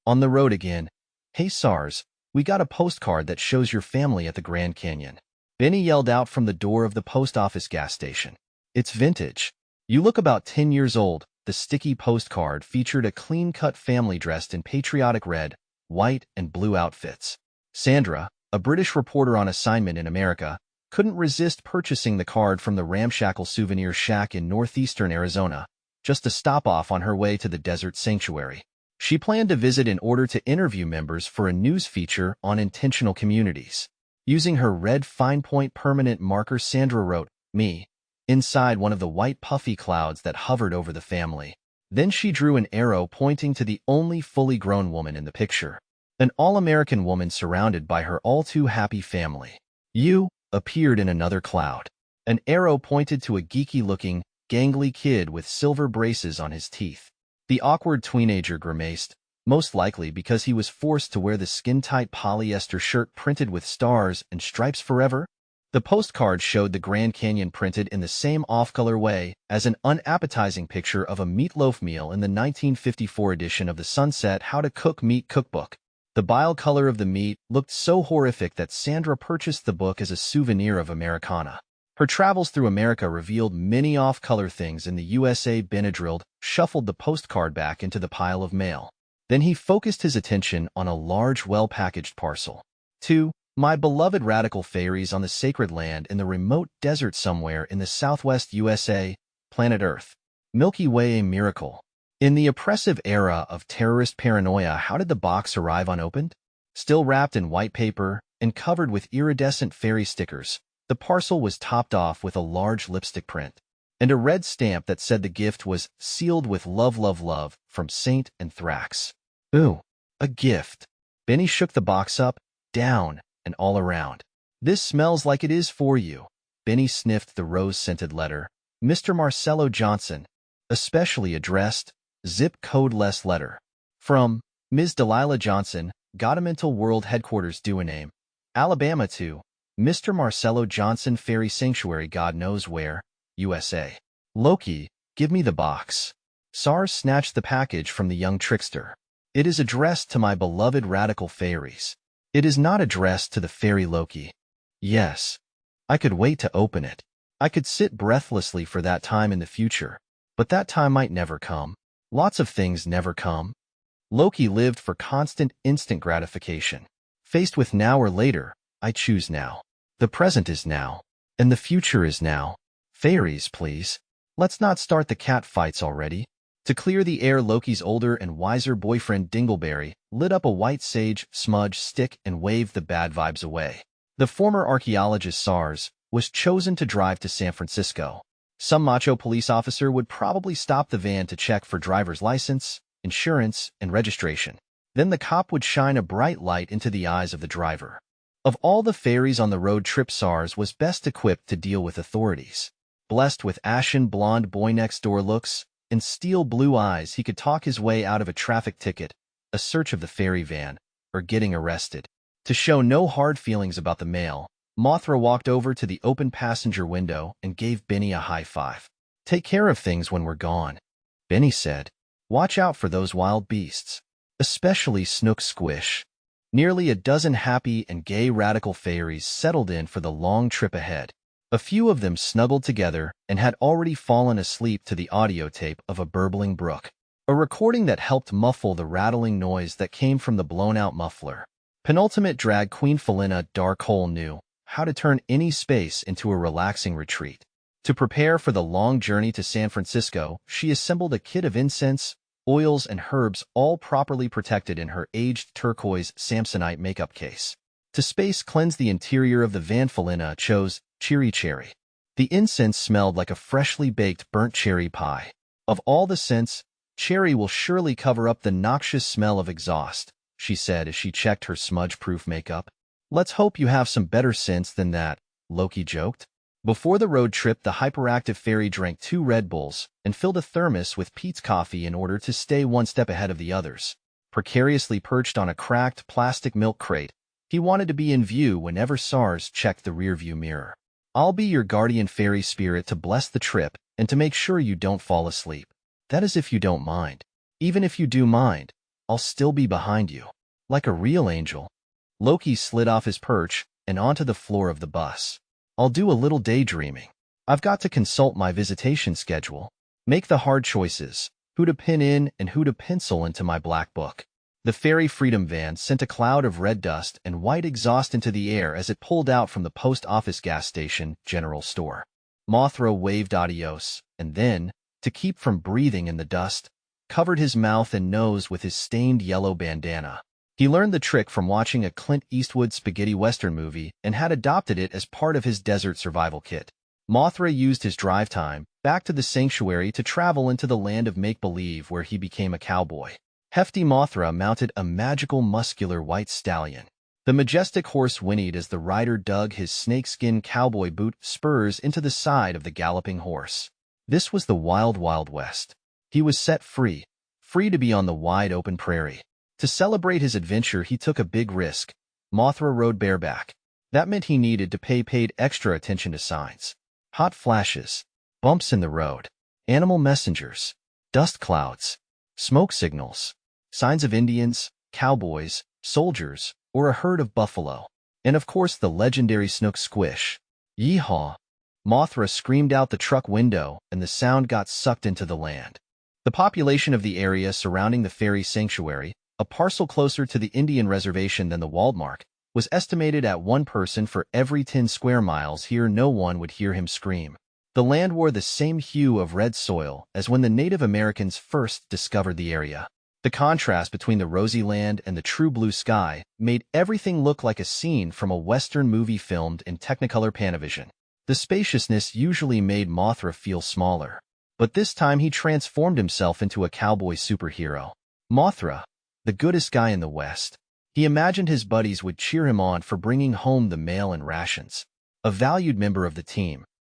On the road again. Hey SARS, we got a postcard that shows your family at the Grand Canyon. Benny yelled out from the door of the post office gas station. It's vintage. You look about 10 years old. The sticky postcard featured a clean-cut family dressed in patriotic red, white, and blue outfits. Sandra, a British reporter on assignment in America, couldn't resist purchasing the card from the ramshackle souvenir shack in northeastern Arizona, just a stop-off on her way to the desert sanctuary. She planned to visit in order to interview members for a news feature on intentional communities. Using her red fine-point permanent marker, Sandra wrote, "Me," inside one of the white puffy clouds that hovered over the family. Then she drew an arrow pointing to the only fully grown woman in the picture. An all-American woman surrounded by her all-too-happy family. You appeared in another cloud. An arrow pointed to a geeky-looking, gangly kid with silver braces on his teeth. The awkward teenager grimaced, most likely because he was forced to wear the skin-tight polyester shirt printed with stars and stripes forever. The postcard showed the Grand Canyon printed in the same off-color way as an unappetizing picture of a meatloaf meal in the 1954 edition of the Sunset How to Cook Meat cookbook. The bile color of the meat looked so horrific that Sandra purchased the book as a souvenir of Americana. Her travels through America revealed many off-color things in the USA. Benadryl shuffled the postcard back into the pile of mail. Then he focused his attention on a large, well-packaged parcel. To my beloved radical fairies on the sacred land in the remote desert somewhere in the southwest USA, planet Earth. Milky Way, a miracle. In the oppressive era of terrorist paranoia, how did the box arrive unopened? Still wrapped in white paper and covered with iridescent fairy stickers, the parcel was topped off with a large lipstick print and a red stamp that said the gift was sealed with love, love, love from Saint Anthrax. Ooh, a gift. Benny shook the box up, down, and all around. This smells like it is for you. Benny sniffed the rose-scented letter. Mr. Marcelo Johnson, especially addressed, zip code-less letter. From Ms. Delilah Johnson, Godamental World Headquarters, Duaname, Alabama to Mr. Marcelo Johnson, Fairy Sanctuary, God knows where, USA. Loki, give me the box. SARS snatched the package from the young trickster. It is addressed to my beloved radical fairies. It is not addressed to the fairy Loki. Yes. I could wait to open it. I could sit breathlessly for that time in the future. But that time might never come. Lots of things never come. Loki lived for constant, instant gratification. Faced with now or later, I choose now. The present is now. And the future is now. Fairies, please. Let's not start the cat fights already. To clear the air, Loki's older and wiser boyfriend Dingleberry lit up a white sage smudge stick and waved the bad vibes away. The former archaeologist SARS was chosen to drive to San Francisco. Some macho police officer would probably stop the van to check for driver's license, insurance, and registration. Then the cop would shine a bright light into the eyes of the driver. Of all the fairies on the road trip, SARS was best equipped to deal with authorities. Blessed with ashen blonde boy-next-door looks and steel blue eyes, he could talk his way out of a traffic ticket, a search of the fairy van, or getting arrested. To show no hard feelings about the mail, Mothra walked over to the open passenger window and gave Benny a high five. Take care of things when we're gone, Benny said. Watch out for those wild beasts, especially Snook Squish. Nearly a dozen happy and gay radical fairies settled in for the long trip ahead. A few of them snuggled together and had already fallen asleep to the audio tape of a burbling brook, a recording that helped muffle the rattling noise that came from the blown-out muffler. Penultimate drag queen Felina Darkhole knew how to turn any space into a relaxing retreat. To prepare for the long journey to San Francisco, she assembled a kit of incense, oils, and herbs, all properly protected in her aged turquoise Samsonite makeup case. To space cleanse the interior of the van, Felina chose Cheery Cherry. The incense smelled like a freshly baked burnt cherry pie. Of all the scents, cherry will surely cover up the noxious smell of exhaust, she said as she checked her smudge-proof makeup. Let's hope you have some better scents than that, Loki joked. Before the road trip, the hyperactive fairy drank 2 Red Bulls and filled a thermos with Pete's coffee in order to stay one step ahead of the others. Precariously perched on a cracked plastic milk crate, he wanted to be in view whenever SARS checked the rearview mirror. I'll be your guardian fairy spirit to bless the trip and to make sure you don't fall asleep. That is if you don't mind. Even if you do mind, I'll still be behind you. Like a real angel. Loki slid off his perch and onto the floor of the bus. I'll do a little daydreaming. I've got to consult my visitation schedule. Make the hard choices, who to pin in and who to pencil into my black book. The Ferry Freedom van sent a cloud of red dust and white exhaust into the air as it pulled out from the post office gas station general store. Mothra waved adios, and then, to keep from breathing in the dust, covered his mouth and nose with his stained yellow bandana. He learned the trick from watching a Clint Eastwood spaghetti western movie and had adopted it as part of his desert survival kit. Mothra used his drive time back to the sanctuary to travel into the land of make-believe where he became a cowboy. Hefty Mothra mounted a magical muscular white stallion. The majestic horse whinnied as the rider dug his snakeskin cowboy boot spurs into the side of the galloping horse. This was the wild, wild west. He was set free, free to be on the wide open prairie. To celebrate his adventure, he took a big risk. Mothra rode bareback. That meant he needed to pay extra attention to signs. Hot flashes, bumps in the road, animal messengers, dust clouds, smoke signals, signs of Indians, cowboys, soldiers, or a herd of buffalo. And of course the legendary Snook squish. Yeehaw! Mothra screamed out the truck window and the sound got sucked into the land. The population of the area surrounding the Ferry Sanctuary, a parcel closer to the Indian reservation than the Waldmark, was estimated at 1 person for every 10 square miles. Here no one would hear him scream. The land wore the same hue of red soil as when the Native Americans first discovered the area. The contrast between the rosy land and the true blue sky made everything look like a scene from a Western movie filmed in Technicolor Panavision. The spaciousness usually made Mothra feel smaller, but this time he transformed himself into a cowboy superhero. Mothra, the goodest guy in the West. He imagined his buddies would cheer him on for bringing home the mail and rations. A valued member of the team,